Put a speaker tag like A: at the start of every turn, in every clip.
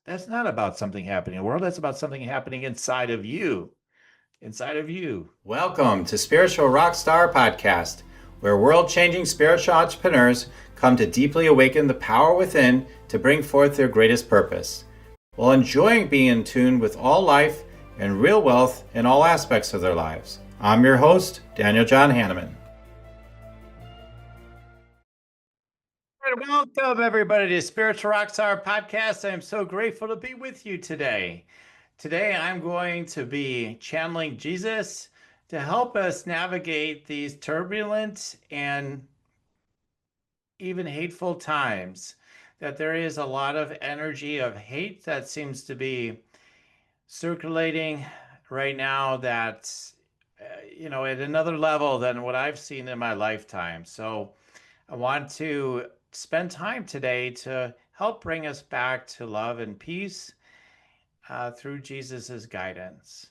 A: That's not about something happening in the world. That's about something happening inside of you. Inside of you.
B: Welcome to Spiritual Rockstar Podcast, where world changing spiritual entrepreneurs come to deeply awaken the power within to bring forth their greatest purpose, while enjoying being in tune with all life and real wealth in all aspects of their lives. I'm your host, Daniel John Hanneman.
A: And welcome, everybody, to Spiritual Rockstar Podcast. I'm so grateful to be with you today. Today, I'm going to be channeling Jesus to help us navigate these turbulent and even hateful times. That there is a lot of energy of hate that seems to be circulating right now that's, at another level than what I've seen in my lifetime. So I want to spend time today to help bring us back to love and peace through Jesus's guidance.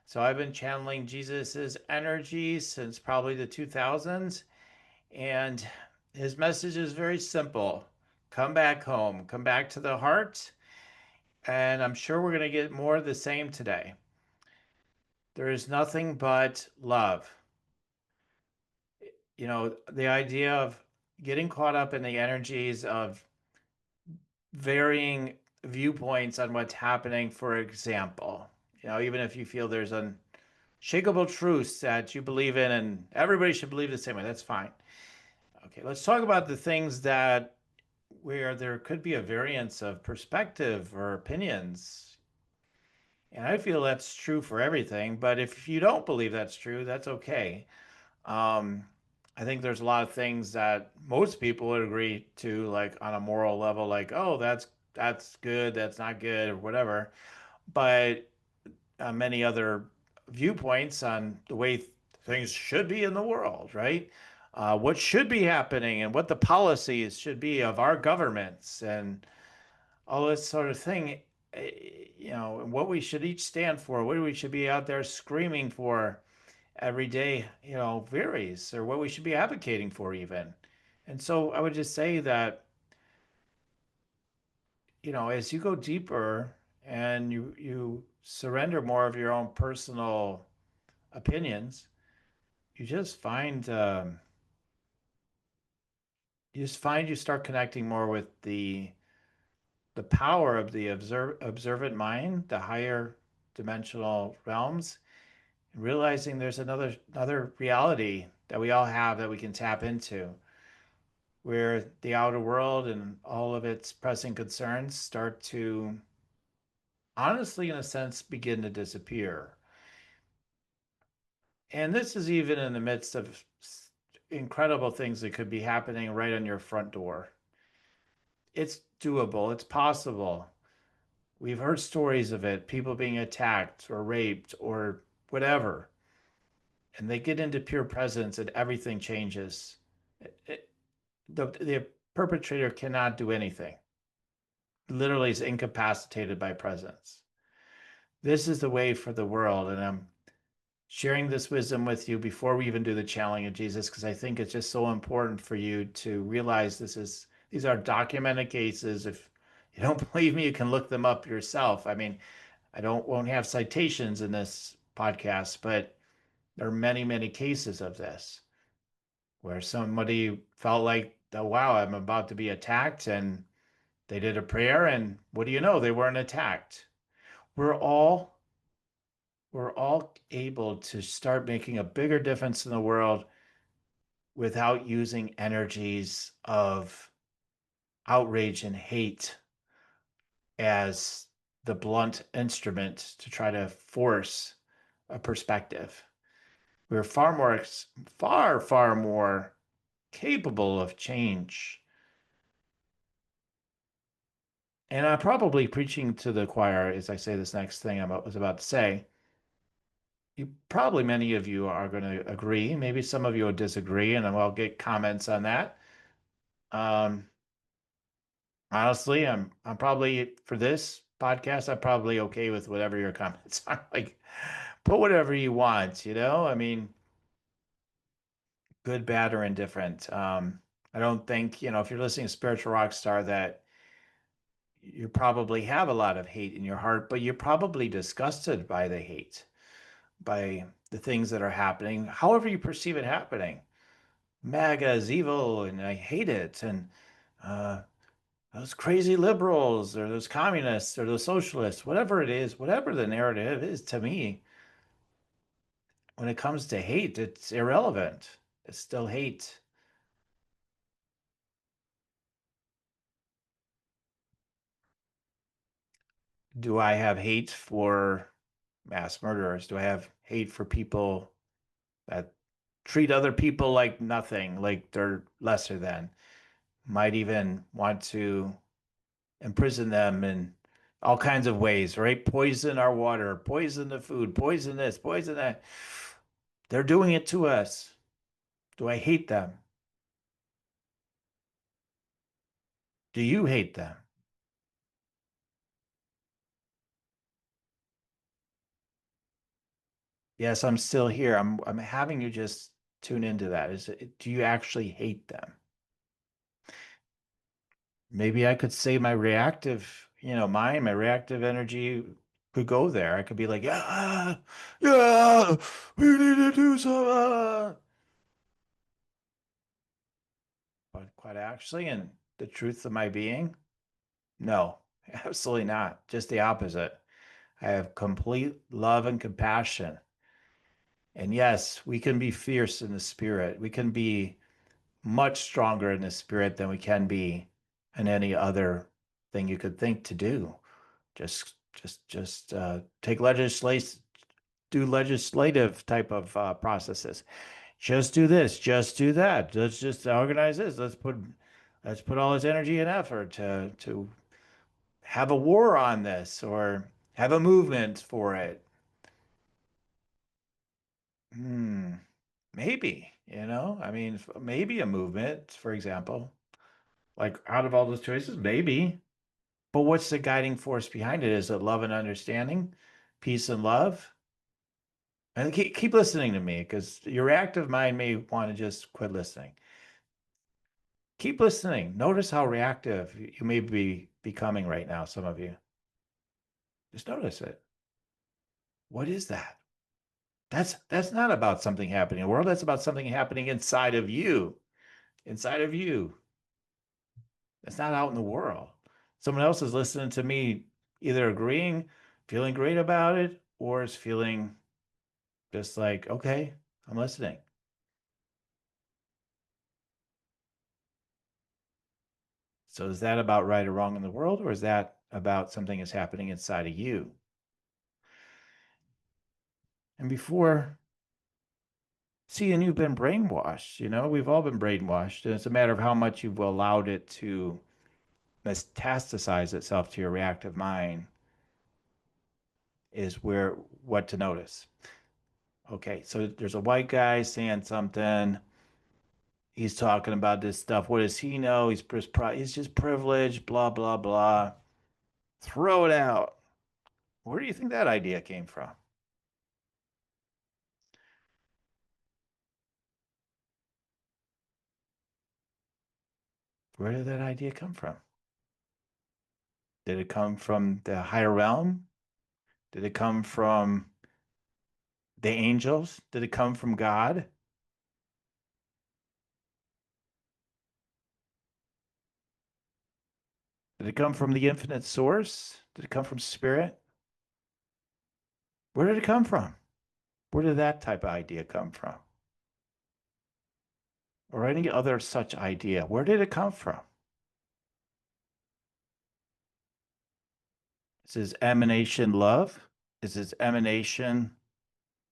A: So I've been channeling Jesus's energy since probably the 2000s, and his message is very simple. Come back home, come back to the heart, and I'm sure we're going to get more of the same today. There is nothing but love. The idea of getting caught up in the energies of varying viewpoints on what's happening, for example, even if you feel there's unshakable truths that you believe in and everybody should believe the same way, that's fine. Okay, let's talk about the things that where there could be a variance of perspective or opinions. And I feel that's true for everything, but if you don't believe that's true, that's okay. Um, I think there's a lot of things that most people would agree to, like on a moral level, like, oh, that's good, that's not good, or whatever. But many other viewpoints on the way things should be in the world, right? What should be happening and what the policies should be of our governments and all this sort of thing, and what we should each stand for, what we should be out there screaming for every day, varies, or what we should be advocating for even. And so I would just say that, as you go deeper and you surrender more of your own personal opinions, you just find you start connecting more with the power of the observant mind, the higher dimensional realms, and realizing there's another reality that we all have that we can tap into, where the outer world and all of its pressing concerns start to, honestly, in a sense, begin to disappear. And this is even in the midst of incredible things that could be happening right on your front door. It's doable, it's possible. We've heard stories of it, people being attacked or raped or whatever. And they get into pure presence and everything changes. The perpetrator cannot do anything. Literally is incapacitated by presence. This is the way for the world. And I'm sharing this wisdom with you before we even do the channeling of Jesus, because I think it's just so important for you to realize these are documented cases. If you don't believe me, you can look them up yourself. I mean, won't have citations in this podcast, but there are many, many cases of this where somebody felt like, oh, wow, I'm about to be attacked, and they did a prayer, and what do you know? They weren't attacked. We're all able to start making a bigger difference in the world without using energies of outrage and hate as the blunt instrument to try to force a perspective. We're far more capable of change. And I'm probably preaching to the choir as I say this next thing I was about to say. Many of you are going to agree. Maybe some of you will disagree, and I'll get comments on that. Um, Honestly, I'm probably, for this podcast, I'm probably okay with whatever your comments are. Like, put whatever you want, I mean, good, bad, or indifferent. I don't think, if you're listening to Spiritual Rockstar, that you probably have a lot of hate in your heart, but you're probably disgusted by the hate, by the things that are happening, however you perceive it happening. MAGA is evil and I hate it. And uh, those crazy liberals or those communists or those socialists, whatever it is, whatever the narrative is to me, when it comes to hate, it's irrelevant. It's still hate. Do I have hate for mass murderers? Do I have hate for people that treat other people like nothing, like they're lesser than? Might even want to imprison them in all kinds of ways, right? Poison our water, poison the food, poison this, poison that. They're doing it to us. Do I hate them? Do you hate them? Yes, I'm still here. I'm having you just tune into that. Do you actually hate them? Maybe I could say my reactive, mind, my reactive energy could go there. I could be like, yeah, yeah, we need to do something. But quite actually, and the truth of my being, no, absolutely not. Just the opposite. I have complete love and compassion. And yes, we can be fierce in the spirit. We can be much stronger in the spirit than we can be in any other thing you could think to do. Just take legislation, do legislative type of processes. Just do this, just do that. Let's just organize this. Let's put all this energy and effort to have a war on this or have a movement for it. Hmm, maybe, I mean, maybe a movement, for example, like out of all those choices, maybe. But what's the guiding force behind it? Is it love and understanding, peace and love? And keep listening to me because your reactive mind may want to just quit listening. Keep listening. Notice how reactive you may be becoming right now, some of you. Just notice it. What is that? That's not about something happening in the world. That's about something happening inside of you. Inside of you. It's not out in the world. Someone else is listening to me, either agreeing, feeling great about it, or is feeling just like, okay, I'm listening. So is that about right or wrong in the world, or is that about something that's happening inside of you? And before, see, and you've been brainwashed, we've all been brainwashed. And it's a matter of how much you've allowed it to metastasize itself to your reactive mind is where what to notice. Okay, so there's a white guy saying something. He's talking about this stuff. What does he know? He's just privileged, blah, blah, blah. Throw it out. Where do you think that idea came from? Where did that idea come from? Did it come from the higher realm? Did it come from the angels? Did it come from God? Did it come from the infinite source? Did it come from spirit? Where did it come from? Where did that type of idea come from? Or any other such idea? Where did it come from? Is this emanation love? Is this emanation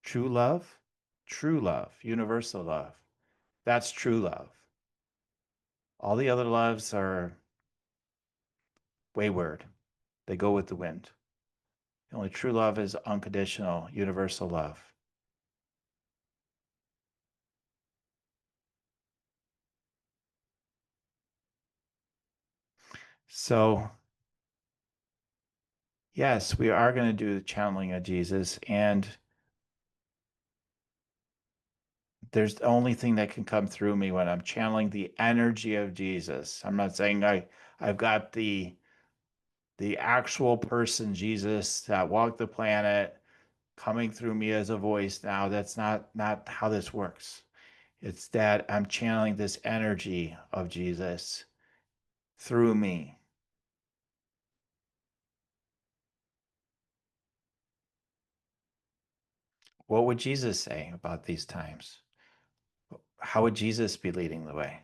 A: true love? True love, universal love. That's true love. All the other loves are wayward, they go with the wind. The only true love is unconditional, universal love. So, yes, we are going to do the channeling of Jesus, and there's the only thing that can come through me when I'm channeling the energy of Jesus. I'm not saying I've got the the actual person, Jesus, that walked the planet, coming through me as a voice now. That's not how this works. It's that I'm channeling this energy of Jesus through me. What would Jesus say about these times? How would Jesus be leading the way?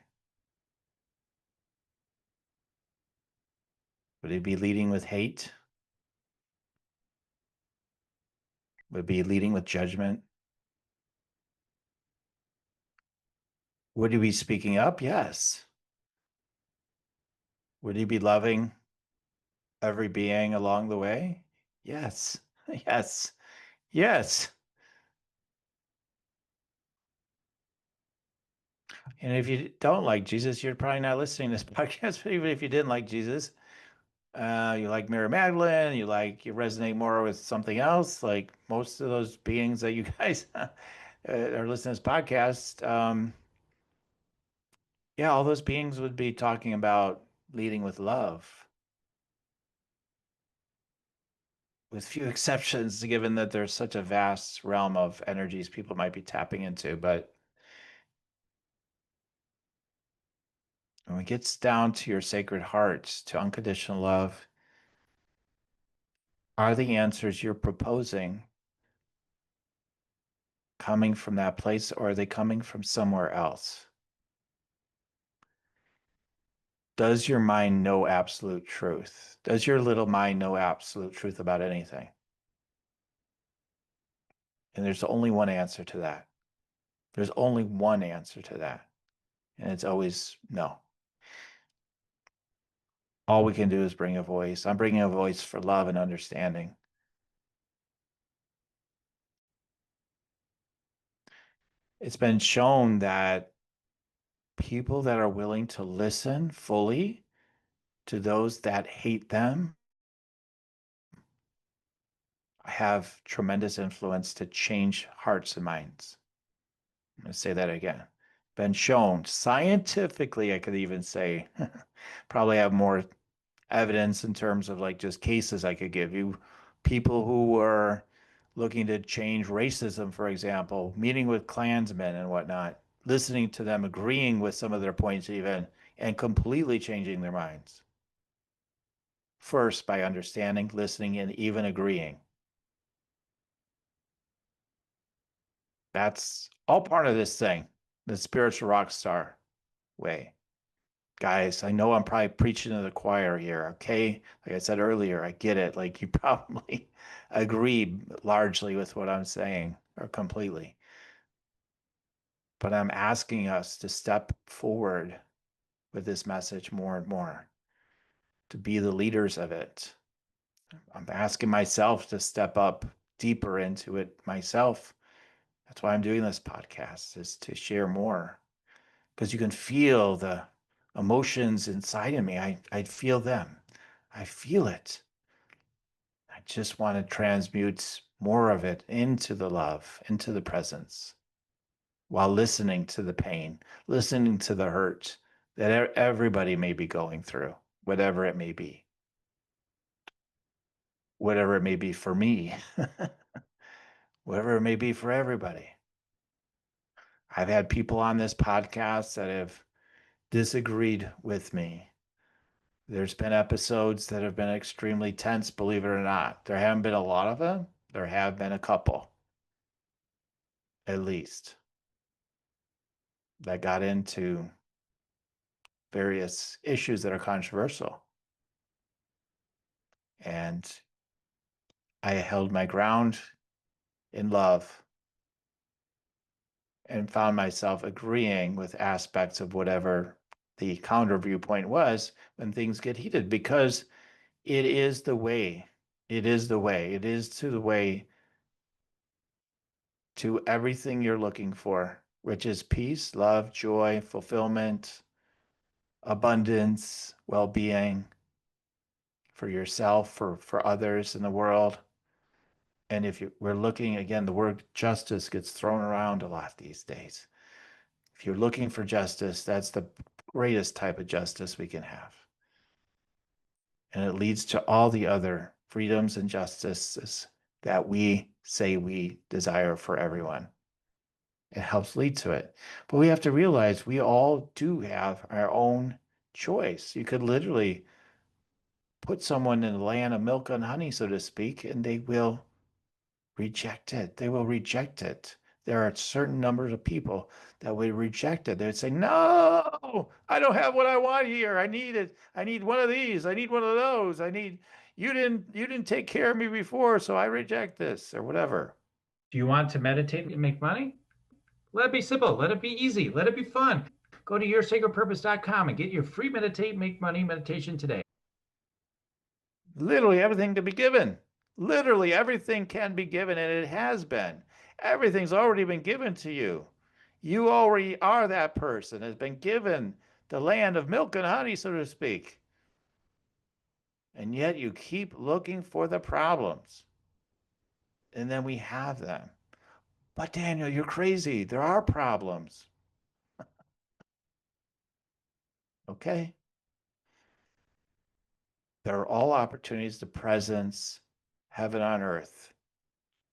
A: Would he be leading with hate? Would he be leading with judgment? Would he be speaking up? Yes. Would he be loving every being along the way? Yes. Yes. Yes. And if you don't like Jesus, you're probably not listening to this podcast. But even if you didn't like Jesus, you like Mary Magdalene, you resonate more with something else, like most of those beings that you guys are listening to this podcast. Yeah, all those beings would be talking about leading with love, with few exceptions, given that there's such a vast realm of energies people might be tapping into. But when it gets down to your sacred heart, to unconditional love, are the answers you're proposing coming from that place, or are they coming from somewhere else? Does your mind know absolute truth? Does your little mind know absolute truth about anything? And there's only one answer to that. There's only one answer to that. And it's always no. All we can do is bring a voice. I'm bringing a voice for love and understanding. It's been shown that people that are willing to listen fully to those that hate them have tremendous influence to change hearts and minds. I'm going to say that again. Been shown scientifically, I could even say, probably have more evidence in terms of like just cases I could give you. People who were looking to change racism, for example, meeting with Klansmen and whatnot, listening to them, agreeing with some of their points, even, and completely changing their minds. First, by understanding, listening, and even agreeing. That's all part of this thing, the spiritual rock star way. Guys, I know I'm probably preaching to the choir here, okay? Like I said earlier, I get it. Like you probably agree largely with what I'm saying or completely. But I'm asking us to step forward with this message more and more, to be the leaders of it. I'm asking myself to step up deeper into it myself. That's why I'm doing this podcast, is to share more. Because you can feel the emotions inside of me. I feel them. I feel it. I just want to transmute more of it into the love, into the presence, while listening to the pain, listening to the hurt that everybody may be going through, whatever it may be, whatever it may be for me, whatever it may be for everybody. I've had people on this podcast that have disagreed with me. There's been episodes that have been extremely tense, believe it or not. There haven't been a lot of them. There have been a couple, at least, that got into various issues that are controversial. And I held my ground in love and found myself agreeing with aspects of whatever the counter viewpoint was when things get heated, because it is the way. It is the way. It is to the way to everything you're looking for, which is peace, love, joy, fulfillment, abundance, well-being for yourself, for others in the world. And if we're looking, again, the word justice gets thrown around a lot these days. If you're looking for justice, that's the greatest type of justice we can have. And it leads to all the other freedoms and justices that we say we desire for everyone. It helps lead to it. But we have to realize we all do have our own choice. You could literally put someone in the land of milk and honey, so to speak, and they will reject it. They will reject it. There are certain numbers of people that would reject it. They would say, "No, I don't have what I want here. I need it. I need one of these. I need one of those. You didn't take care of me before, so I reject this," or whatever.
C: Do you want to meditate and make money? Let it be simple. Let it be easy. Let it be fun. Go to yoursacredpurpose.com and get your free Meditate Make Money meditation today.
A: Literally everything can be given. Literally everything can be given, and it has been. Everything's already been given to you. You already are that person, has been given the land of milk and honey, so to speak. And yet you keep looking for the problems. And then we have them. But Daniel, you're crazy. There are problems. Okay. There are all opportunities to presence, heaven on earth,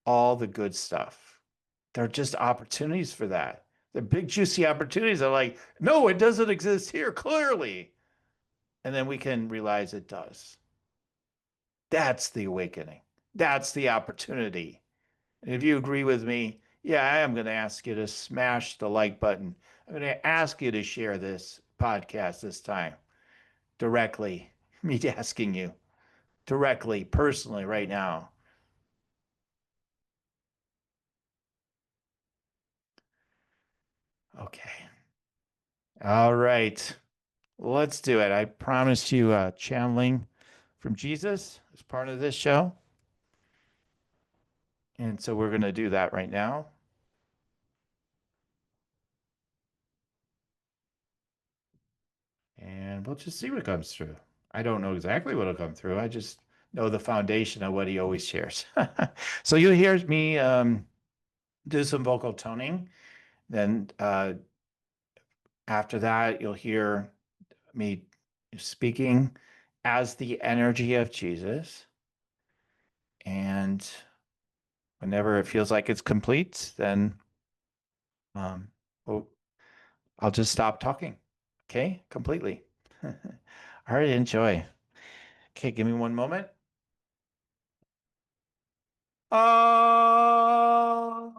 A: all the good stuff. They're just opportunities for that. They're big, juicy opportunities. They're like, no, it doesn't exist here, clearly. And then we can realize it does. That's the awakening. That's the opportunity. And if you agree with me, yeah, I am going to ask you to smash the like button. I'm going to ask you to share this podcast this time directly. Me asking you directly, personally, right now. Okay. All right. Let's do it. I promised you channeling from Jesus as part of this show. And so we're going to do that right now. And we'll just see what comes through. I don't know exactly what will come through. I just know the foundation of what he always shares. So you'll hear me do some vocal toning. Then after that, you'll hear me speaking as the energy of Jesus. And whenever it feels like it's complete, then well, I'll just stop talking. Okay, completely. All right, enjoy. Okay, give me one moment. Oh,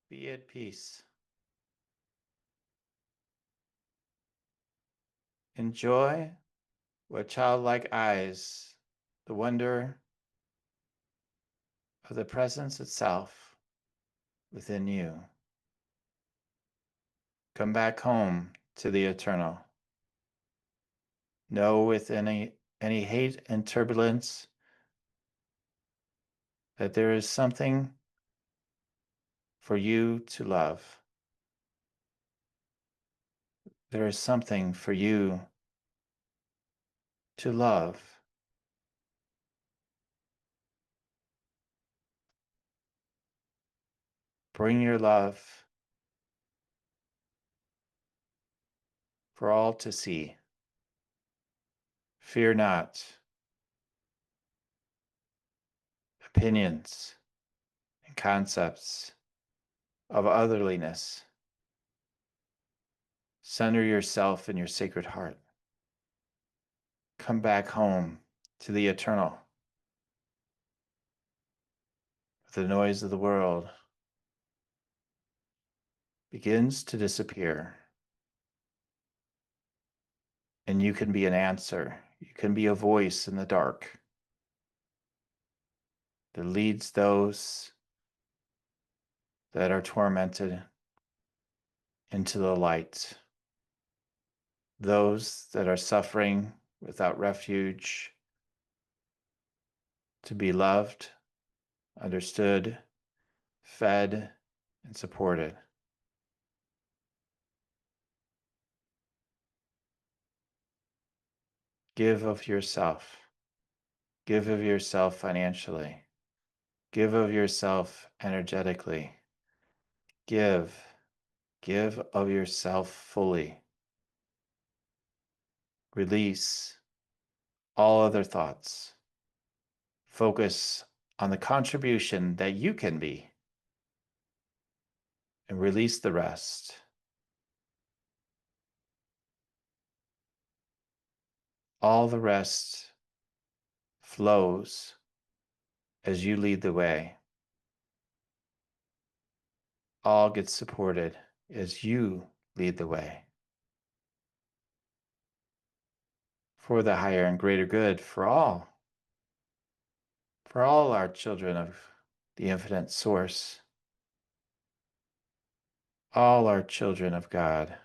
A: be at peace. Enjoy with childlike eyes the wonder of the presence itself within you. Come back home to the eternal. Know with any hate and turbulence that there is something for you to love. There is something for you to love. Bring your love for all to see. Fear not opinions and concepts of otherliness. Center yourself in your sacred heart. Come back home to the eternal. The noise of the world begins to disappear. And you can be an answer. You can be a voice in the dark that leads those that are tormented into the light. Those that are suffering without refuge to be loved, understood, fed, and supported. Give of yourself. Give of yourself financially. Give of yourself energetically. Give of yourself fully. Release all other thoughts. Focus on the contribution that you can be and release the rest. All the rest flows as you lead the way. All gets supported as you lead the way. For the higher and greater good for all our children of the infinite source, all our children of God.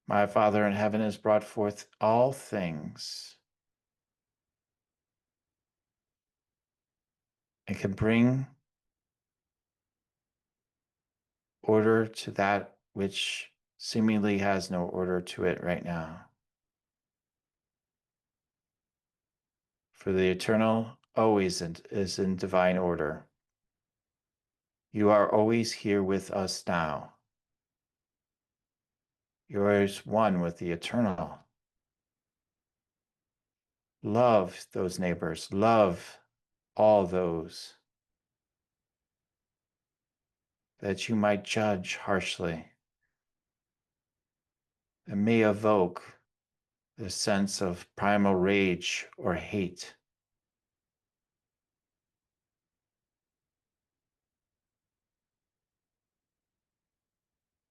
A: My Father in heaven has brought forth all things and can bring order to that which seemingly has no order to it right now. For the eternal always is in divine order. You are always here with us now. You are as one with the eternal. Love those neighbors. Love all those that you might judge harshly and may evoke the sense of primal rage or hate.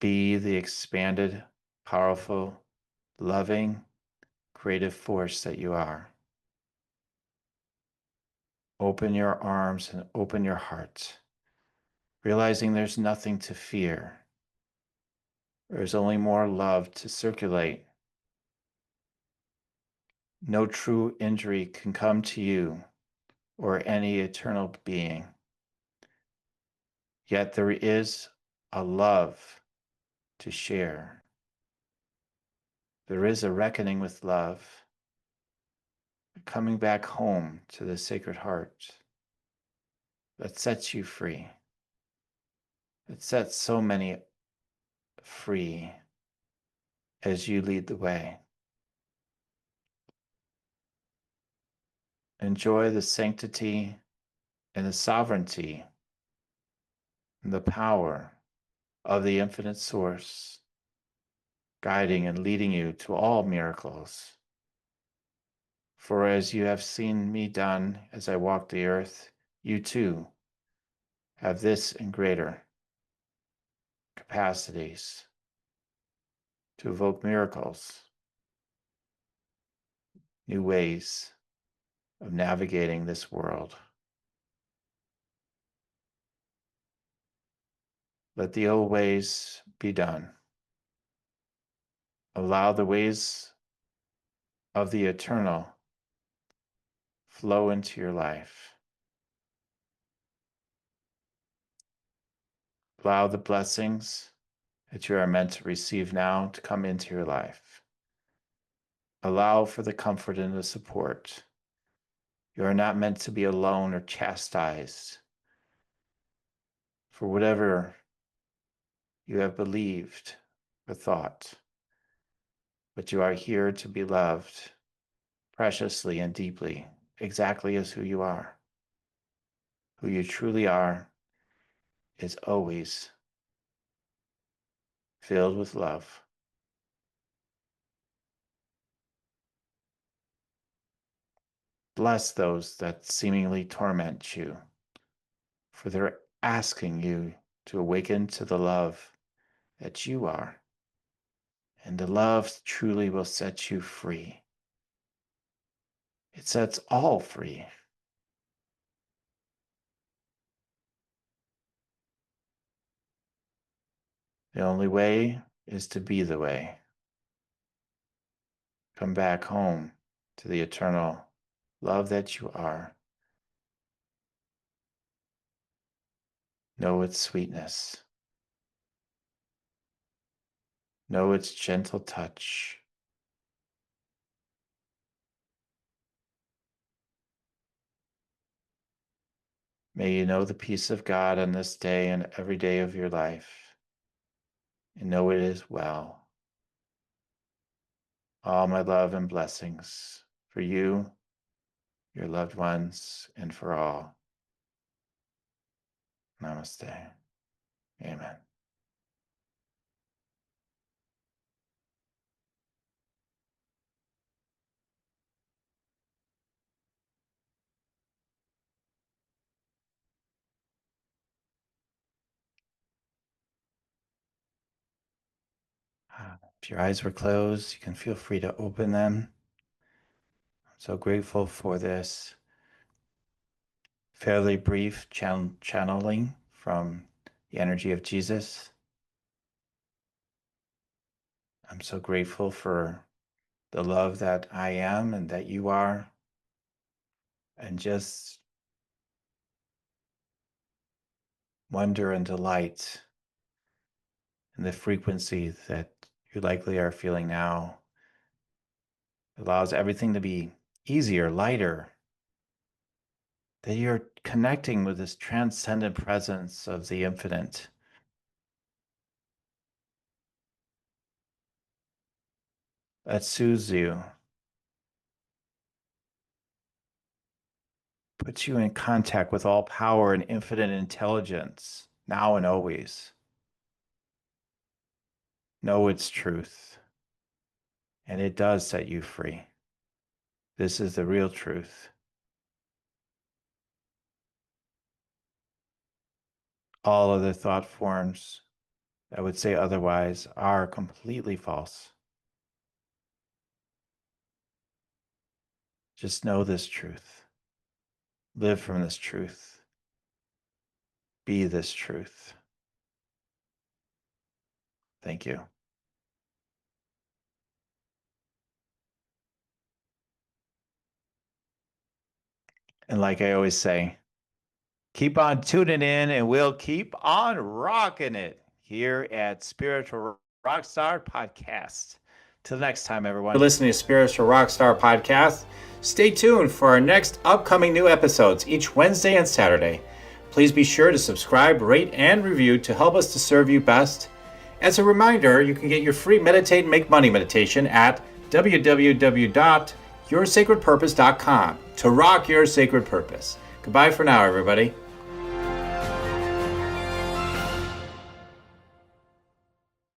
A: Be the expanded, powerful, loving, creative force that you are. Open your arms and open your heart, realizing there's nothing to fear. There's only more love to circulate. No true injury can come to you or any eternal being. Yet there is a love to share. There is a reckoning with love, coming back home to the Sacred Heart that sets you free, that sets so many free as you lead the way. Enjoy the sanctity and the sovereignty and the power of the infinite source, guiding and leading you to all miracles. For as you have seen me done as I walk the earth, you too have this and greater capacities to evoke miracles, new ways of navigating this world. Let the old ways be done. Allow the ways of the eternal flow into your life. Allow the blessings that you are meant to receive now to come into your life. Allow for the comfort and the support. You are not meant to be alone or chastised for whatever you have believed or thought, but you are here to be loved preciously and deeply, exactly as who you are. Who you truly are is always filled with love. Bless those that seemingly torment you, for they're asking you to awaken to the love that you are. And the love truly will set you free. It sets all free. The only way is to be the way. Come back home to the eternal love that you are. Know its sweetness. Know its gentle touch. May you know the peace of God on this day and every day of your life, and know it is well. All my love and blessings for you, your loved ones, and for all. Namaste. Amen. If your eyes were closed, you can feel free to open them. I'm so grateful for this fairly brief channeling from the energy of Jesus. I'm so grateful for the love that I am and that you are, and just wonder and delight in the frequency that you likely are feeling now. It allows everything to be easier, lighter, that you're connecting with this transcendent presence of the infinite. That soothes you, puts you in contact with all power and infinite intelligence, now and always. Know its truth, and it does set you free. This is the real truth. All other thought forms that would say otherwise are completely false. Just know this truth. Live from this truth. Be this truth. Thank you. And like I always say, keep on tuning in and we'll keep on rocking it here at Spiritual Rockstar Podcast. Till next time, everyone.
B: You're listening to Spiritual Rockstar Podcast. Stay tuned for our next upcoming new episodes each Wednesday and Saturday. Please be sure to subscribe, rate, and review to help us to serve you best. As a reminder, you can get your free Meditate and Make Money meditation at www.yoursacredpurpose.com to rock your sacred purpose. Goodbye for now, everybody.